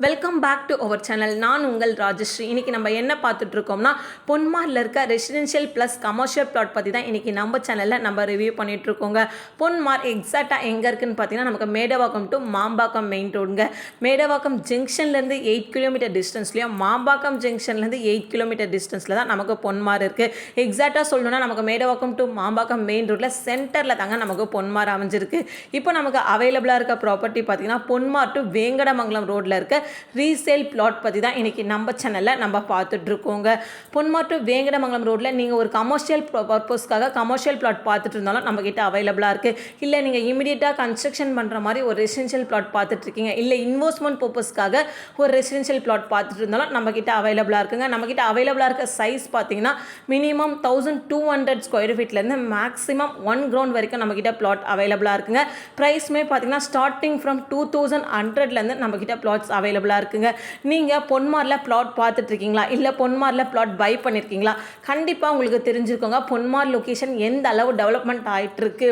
Welcome back to our channel. நான் உங்கள் ராஜஸ்ரீ. இன்றைக்கி நம்ம என்ன பார்த்துட்ருக்கோம்னா, பொன்மாரில் இருக்க ரெசிடென்ஷியல் ப்ளஸ் கமர்ஷியல் பிளாட் பற்றி தான் இன்றைக்கி நம்ம சேனலில் நம்ம ரிவ்யூ பண்ணிகிட்ருக்கோங்க. பொன்மார் எக்ஸாக்டாக எங்கே இருக்குதுன்னு பார்த்தீங்கன்னா, நமக்கு மேடவாக்கம் டு மாம்பாக்கம் மெயின் ரோடுங்க. மேடவாக்கம் ஜங்ஷன்லேருந்து 8 கிலோமீட்டர் டிஸ்டன்ஸ்லையும், மாம்பாக்கம் ஜங்ஷன்லேருந்து 8 கிலோமீட்டர் டிஸ்டன்ஸில் தான் நமக்கு பொன்மார் இருக்குது. எக்ஸாக்டாக சொல்லணும்னா, நமக்கு மேடவாக்கம் டு மாம்பாக்கம் மெயின் ரோட்டில் சென்டரில் தாங்க நமக்கு பொன்மார் அமைஞ்சிருக்கு. இப்போ நமக்கு அவைலபிளாக இருக்க ப்ராப்பர்ட்டி பார்த்திங்கன்னா, பொன்மார் டு வேங்கடமங்கலம் ரோட்டில் இருக்க ரீசேல் பிளாட் பற்றி தான் இன்றைக்கி நம்ம சேனலில் நம்ம பார்த்துட்ருக்கோங்க. பொன்மார் டு வேங்கடமங்கலம் ரோட்டில் நீங்கள் ஒரு கமர்ஷியல் பர்பஸ்க்காக கமர்ஷியல் பிளாட் பார்த்துட்டு இருந்தாலும் நம்மக்கிட்ட அவைலபிளாக இருக்குது. இல்லை நீங்கள் இமீடியட்டாக கன்ஸ்ட்ரக்ஷன் பண்ணுற மாதிரி ஒரு ரெசிடென்ஷியல் பிளாட் பார்த்துட்ருக்கீங்க, இல்லை இன்வெஸ்ட்மெண்ட் பர்பஸ்க்காக ஒரு ரெசிடென்ஷியல் பிளாட் பார்த்துட்டு இருந்தாலும் நம்மக்கிட்ட அவைலபிளாக இருக்குங்க. நம்மக்கிட்ட அவைலபிளாக இருக்க சைஸ் பார்த்தீங்கன்னா மினிமம் 1200 ஸ்கொயர் ஃபீட்லேருந்து மேக்ஸிமம் 1 கிரவுண்ட் வரைக்கும் நம்மக்கிட்ட பிளாட் அவைலபிளாக இருக்குங்க. ப்ரைஸுமே பார்த்தீங்கன்னா ஸ்டார்டிங் ஃப்ரம் 2100லேருந்து நம்மக்கிட்ட பிளாட்ஸ் அவைலபிளாக இருக்குங்க. நீங்கள் பொன்மாரில் பிளாட் பார்த்துட்ருக்கீங்களா, இல்லை பொன்மாரில் பிளாட் பை பண்ணியிருக்கீங்களா? கண்டிப்பாக உங்களுக்கு தெரிஞ்சுக்கோங்க பொன்மார் லொக்கேஷன் எந்த அளவு டெவலப்மெண்ட் ஆகிட்டுருக்கு.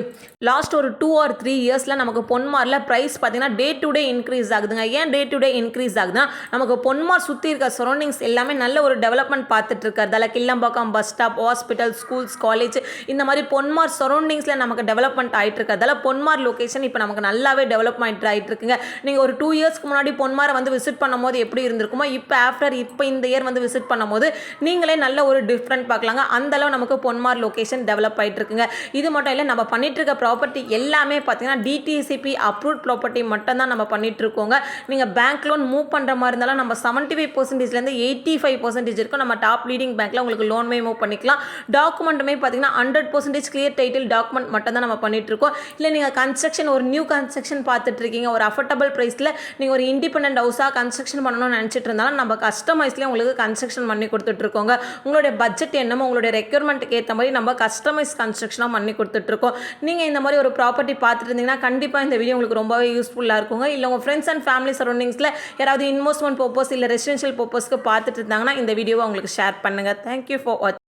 லாஸ்ட் ஒரு 2 or 3 இயர்ஸில் நமக்கு பொன்மாரில் ப்ரைஸ் பார்த்தீங்கன்னா டே டு டே இன்க்ரீஸ் ஆகுதுங்க. ஏன் டே டு டே இன்க்ரீஸ் ஆகுதுன்னா, நமக்கு பொன்மார் சுற்றி இருக்க சரௌண்டிங்ஸ் எல்லாமே நல்ல ஒரு டெவலப்மெண்ட் பார்த்துட்டு இருக்கிறதால Kilambakkam bus stop, hospital, schools, college இந்த மாதிரி பொன்மார் சரௌண்டிங்ஸில் நமக்கு டெவலப்மெண்ட் ஆகிட்டு இருக்கிறதால பொன்மார் லொக்கேஷன் இப்போ நமக்கு நல்லாவே டெவலப்மெண்ட் ஆகிட்டு இருக்குங்க. நீங்கள் ஒரு 2 இயர்ஸ்க்கு முன்னாடி பொன்மாரை வந்து விசிட் பண்ணும்போது எப்படி இருந்திருக்குமோ, இப்போ இந்த இயர் வந்து விசிட் பண்ணும்போது நீங்களே நல்ல ஒரு டிஃப்ரெண்ட் பார்க்கலாங்க. அந்த அளவு நமக்கு பொன்மார் லொகேஷன் டெவலப் ஆகிட்டு இருக்குங்க. இது மட்டும் இல்லை, நம்ம பண்ணிட்டு இருக்க ப்ராப்பர்ட்டி எல்லாமே பார்த்தீங்கன்னா டிடிசிபி அப்ரூவ்ட் ப்ராப்பர்ட்டி மட்டும் தான் நம்ம பண்ணிட்டு இருக்கோங்க. நீங்கள் பேங்க் லோன் மூவ் பண்ணுற மாதிரி இருந்தாலும் நம்ம 75%லேருந்து 85% இருக்கும். நம்ம டாப் லீடிங் பேங்க்கில் உங்களுக்கு லோனுமே மூவ் பண்ணிக்கலாம். டாக்குமெண்ட்டுமே பார்த்தீங்கன்னா 100% கிளியர் டைட்டில் டாக்குமெண்ட் மட்டும் தான் நம்ம பண்ணிட்டு இருக்கோம். இல்லை நீங்கள் கன்ஸ்ட்ரக்ஷன் ஒரு நியூ கன்ஸ்ட்ரக்ஷன் பார்த்துட்டு இருக்கீங்க, ஒரு அஃபோர்டபுள் ப்ரைஸில் நீங்கள் ஒரு இண்டிபெண்டன்ட் ஹவுஸாக கன்ஸ்ட்ரக்ஷன் பண்ணணும்னு நினச்சிட்டு இருந்தாலும் நம்ம கஸ்டமைஸ்லேயே உங்களுக்கு கன்ஸ்ட்ரக்ஷன் பண்ணி கொடுத்துட்ருக்கோங்க. உங்களுடைய பட்ஜெட் என்னமோ உங்களுடைய ரெக்யர்மெண்ட்டுக்கு ஏற்ற மாதிரி நம்ம கஸ்டமைஸ் கன்ஸ்ட்ரக்ஷனாக பண்ணி கொடுத்துட்ருக்கோம். நீங்கள் இந்த மாதிரி ஒரு ப்ராப்பர்ட்டி பார்த்துட்டு இருந்தீங்கன்னா கண்டிப்பாக இந்த வீடியோ உங்களுக்கு ரொம்பவே யூஸ்ஃபுல்லாக இருக்குங்க. இல்லை உங்கள் ஃப்ரெண்ட்ஸ் அண்ட் ஃபேமிலி சரௌண்டிங்ஸில் யாராவது இன்வெஸ்ட்மெண்ட் பர்பஸ் இல்லை ரெசிடென்ஷியல் பர்பஸ்க்கு பார்த்துட்டு இருந்தாங்கன்னா இந்த வீடியோவை உங்களுக்கு ஷேர் பண்ணுங்கள். தேங்க்யூ ஃபார் வாட்சிங்.